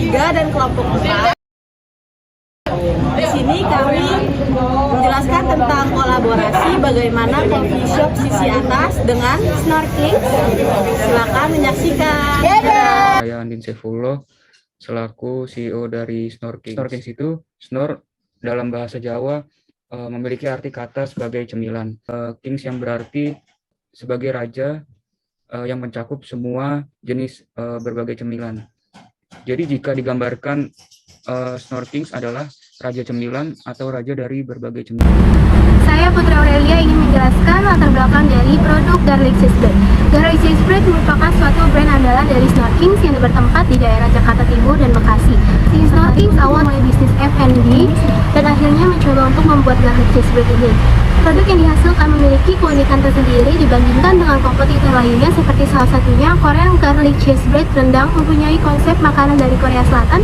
3 dan kelompok 4. Di sini kami menjelaskan tentang kolaborasi bagaimana coffee shop sisi atas dengan Snorking. Silakan menyaksikan. Saya Andin Saifullah selaku CEO dari Snorking. Snorking itu snor dalam bahasa Jawa memiliki arti kata sebagai cemilan. Kings yang berarti sebagai raja yang mencakup semua jenis berbagai cemilan. Jadi jika digambarkan Snorking adalah raja cemilan atau raja dari berbagai cemilan. Saya Putri Aurelia ingin menjelaskan latar belakang dari produk Garlic Cheese Bread. Garlic Cheese Bread merupakan suatu brand andalan dari Snorking yang bertempat di daerah Jakarta Timur dan Bekasi. Snorking awal mulai bisnis F&B dan akhirnya mencoba untuk membuat Garlic Cheese Bread ini. Produk yang dihasilkan memiliki keunikan tersendiri dibandingkan dengan kompetitor lainnya seperti salah satunya Korean Garlic Cheese Bread rendang mempunyai konsep makanan dari Korea Selatan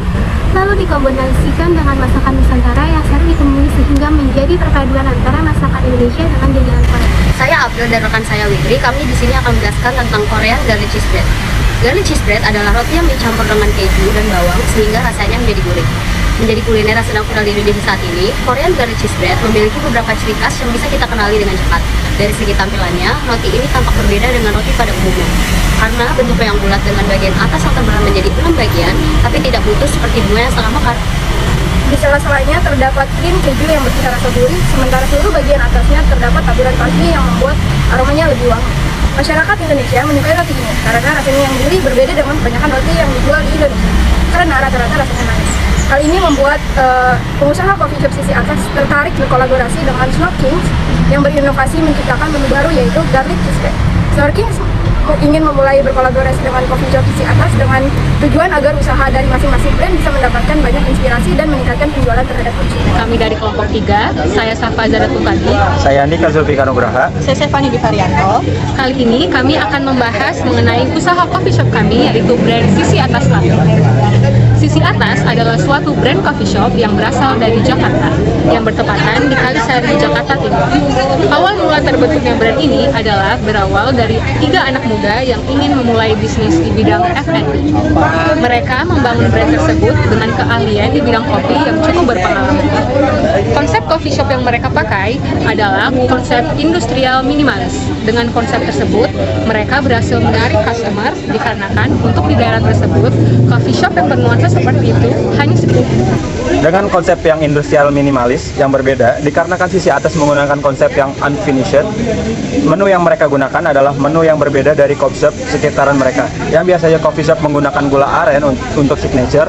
lalu dikombinasikan dengan masakan Nusantara yang sering ditemui sehingga menjadi perpaduan antara masakan Indonesia dengan jajanan Korea. Saya April dan rekan saya Witri, kami di sini akan menjelaskan tentang Korean Garlic Cheese Bread. Garlic Cheese Bread adalah roti yang dicampur dengan keju dan bawang sehingga rasanya menjadi gurih. Menjadi kuliner yang sedang viral di Indonesia saat ini, Korean Garlic Cheese Bread memiliki beberapa ciri khas yang bisa kita kenali dengan cepat. Dari segi tampilannya, roti ini tampak berbeda dengan roti pada umumnya. Karena bentuknya yang bulat dengan bagian atas yang terbelah menjadi 6 bagian, tapi tidak putus seperti bunga yang setengah mekar. Di sela-selanya terdapat krim keju yang bercita rasa gurih, sementara seluruh bagian atasnya terdapat taburan kaldu yang membuat aromanya lebih wangi. Masyarakat Indonesia menyukai roti ini karena rasanya yang gurih berbeda dengan kebanyakan roti yang dijual di Indonesia karena rata-rata rasanya manis. Hal ini membuat pengusaha coffee shop sisi atas tertarik berkolaborasi dengan Snorking yang berinovasi menciptakan menu baru yaitu Garlic Cheese Bread. Snorking ingin memulai berkolaborasi dengan coffee shop sisi atas dengan tujuan agar usaha dari masing-masing brand bisa mendapatkan banyak inspirasi dan meningkatkan penjualan terhadap konsumen. Kami dari kelompok 3, saya Safa Zaratul Kadi. Saya Andika Zulfikar Nugraha. Saya Stefani Divarianto. Kali ini kami akan membahas mengenai usaha coffee shop kami yaitu brand Sisi Atas Cafe. Sisi Atas adalah suatu brand coffee shop yang berasal dari Jakarta yang bertepatan di Kalisari, Jakarta Timur. Awal mula terbentuknya brand ini adalah berawal dari 3 anak muda yang ingin memulai bisnis di bidang F&B. Mereka membangun brand tersebut dengan keahlian di bidang kopi yang cukup berpengalaman. Konsep coffee shop yang mereka pakai adalah konsep industrial minimalis. Dengan konsep tersebut, mereka berhasil menarik customer dikarenakan untuk di daerah tersebut, coffee shop yang bernuansa seperti itu hanya sedikit. Dengan konsep yang industrial minimalis yang berbeda, dikarenakan Sisi Atas menggunakan konsep yang unfinished, menu yang mereka gunakan adalah menu yang berbeda dari coffee shop sekitaran mereka. Yang biasanya coffee shop menggunakan gula aren untuk signature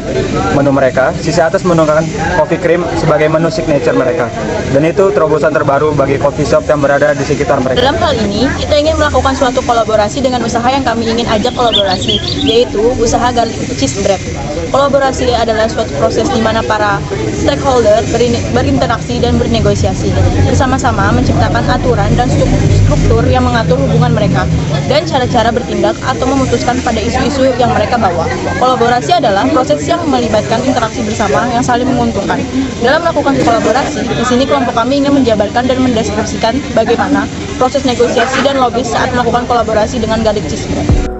menu mereka, Sisi Atas menggunakan coffee cream sebagai menu signature mereka. Dan itu terobosan terbaru bagi coffee shop yang berada di sekitar mereka. Dalam hal ini, kita ingin melakukan suatu kolaborasi dengan usaha yang kami ingin ajak kolaborasi, yaitu usaha Garlic Cheese Bread. Kolaborasi adalah suatu proses di mana para stakeholder berinteraksi dan bernegosiasi, bersama-sama menciptakan aturan dan struktur yang mengatur hubungan mereka, dan cara-cara bertindak atau memutuskan pada isu-isu yang mereka bawa. Kolaborasi adalah proses yang melibatkan interaksi bersama yang saling menguntungkan. Dalam melakukan kolaborasi, di sini kelompok kami ingin menjabarkan dan mendeskripsikan bagaimana proses negosiasi dan lobis saat melakukan kolaborasi dengan Garlic Cheese Bread.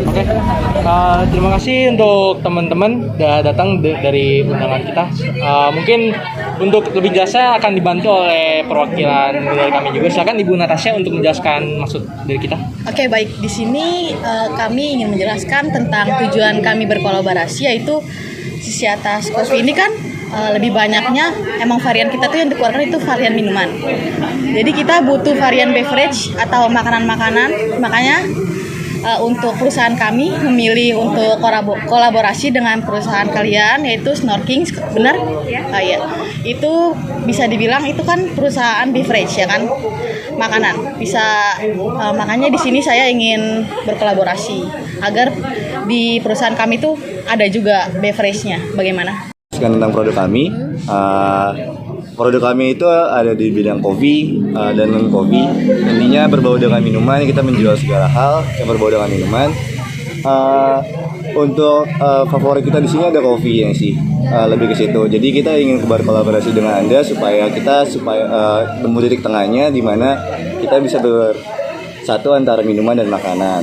Oke, terima kasih untuk teman-teman udah datang dari undangan kita. Mungkin untuk lebih jelasnya akan dibantu oleh perwakilan dari kami juga. Silakan Ibu Natasha untuk menjelaskan maksud dari kita. Oke, baik. Di sini kami ingin menjelaskan tentang tujuan kami berkolaborasi, yaitu Sisi Atas Coffee ini kan lebih banyaknya emang varian kita tuh yang dikeluarkan itu varian minuman. Jadi kita butuh varian beverage atau makanan-makanan, makanya untuk perusahaan kami memilih untuk kolaborasi dengan perusahaan kalian yaitu Snorking, benar? Iya. Itu bisa dibilang itu kan perusahaan beverage ya kan, makanan. Makanya di sini saya ingin berkolaborasi agar di perusahaan kami tuh ada juga beverage-nya. Bagaimana? Tentang produk kami, produk kami itu ada di bidang kopi dan non kopi. Intinya berbau dengan minuman, kita menjual segala hal yang berbau dengan minuman. untuk favorit kita di sini ada kopinya sih, lebih ke situ. Jadi kita ingin berkolaborasi dengan Anda supaya temu titik tengahnya di mana kita bisa bersatu antara minuman dan makanan.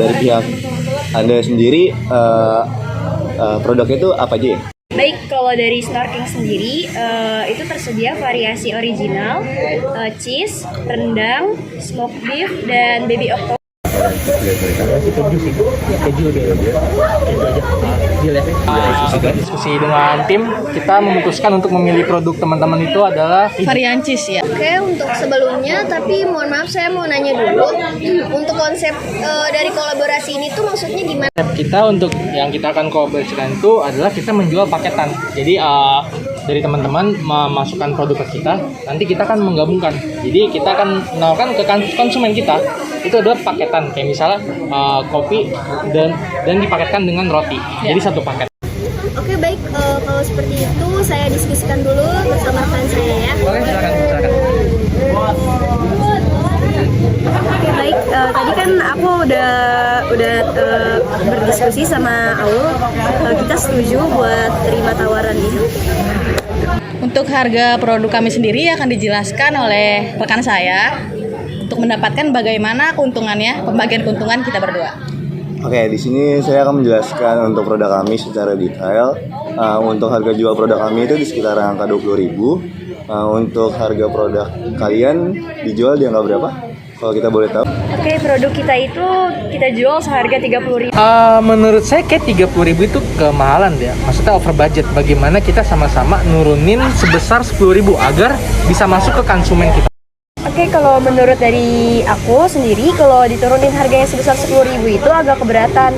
Dari pihak Anda sendiri, produknya itu apa aja ya? Baik, kalau dari Snorking sendiri itu tersedia variasi original, cheese, rendang, smoked beef, dan baby octopus. Diskusi dengan tim, kita memutuskan untuk memilih produk teman-teman itu adalah Varian cheese ya. Oke, untuk sebelumnya, tapi mohon maaf saya mau nanya dulu, untuk konsep dari kolaborasi ini tuh maksudnya gimana? kita untuk yang kita akan kolaborasikan itu adalah kita menjual paketan. Jadi dari teman-teman memasukkan produk ke kita, nanti kita akan menggabungkan. Jadi kita akan menawarkan ke konsumen kita itu adalah paketan, kayak misalnya kopi dan dipaketkan dengan roti. Jadi satu paket. Oke, baik, kalau seperti itu saya diskusikan dulu bersama rekan saya ya. Boleh, silakan. Oke, baik, tadi kan aku udah berdiskusi sama Aul, kita setuju buat terima tawaran itu. Untuk harga produk kami sendiri akan dijelaskan oleh rekan saya untuk mendapatkan bagaimana keuntungannya, pembagian keuntungan kita berdua. Oke, di sini saya akan menjelaskan untuk produk kami secara detail. Untuk harga jual produk kami itu di sekitar angka 20.000. Untuk harga produk kalian dijual di angka berapa? Kalau kita boleh tahu. Oke, produk kita itu kita jual seharga 30.000. Menurut saya kayak 30.000 itu kemahalan ya. Maksudnya over budget. Bagaimana kita sama-sama nurunin sebesar 10.000 agar bisa masuk ke konsumen kita. Oke, kalau menurut dari aku sendiri, kalau diturunin harganya sebesar 10.000 itu agak keberatan.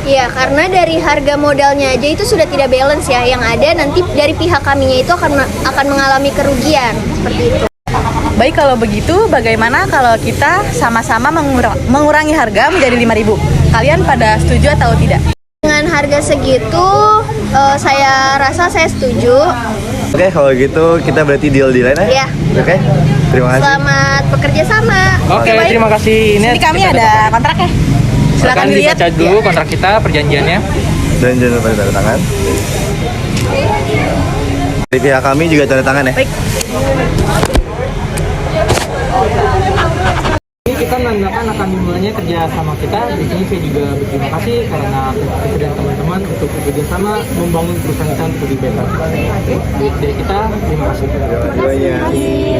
Ya, karena dari harga modalnya aja itu sudah tidak balance ya. Yang ada nanti dari pihak kaminya itu akan mengalami kerugian seperti itu. Baik, kalau begitu bagaimana kalau kita sama-sama mengurangi harga menjadi 5.000? Kalian pada setuju atau tidak? Dengan harga segitu, saya rasa saya setuju. Oke, kalau gitu kita berarti deal-dealan ya? Iya. Oke, terima kasih. Selamat bekerja sama. Oke, terima kasih. Ini kami ada kontraknya. Silakan dilihat. Dibaca dulu kontrak kita, perjanjiannya. Dan jangan lupa tanda tangan. Dari pihak kami juga tanda tangan ya? Baik. Ini kita menandakan akan dimulainya kerja sama kita. Di sini saya juga berterima kasih karena kemudian teman-teman untuk bekerja sama membangun perusahaan kita untuk lebih better. Dari kita, terima kasih. Terima kasih.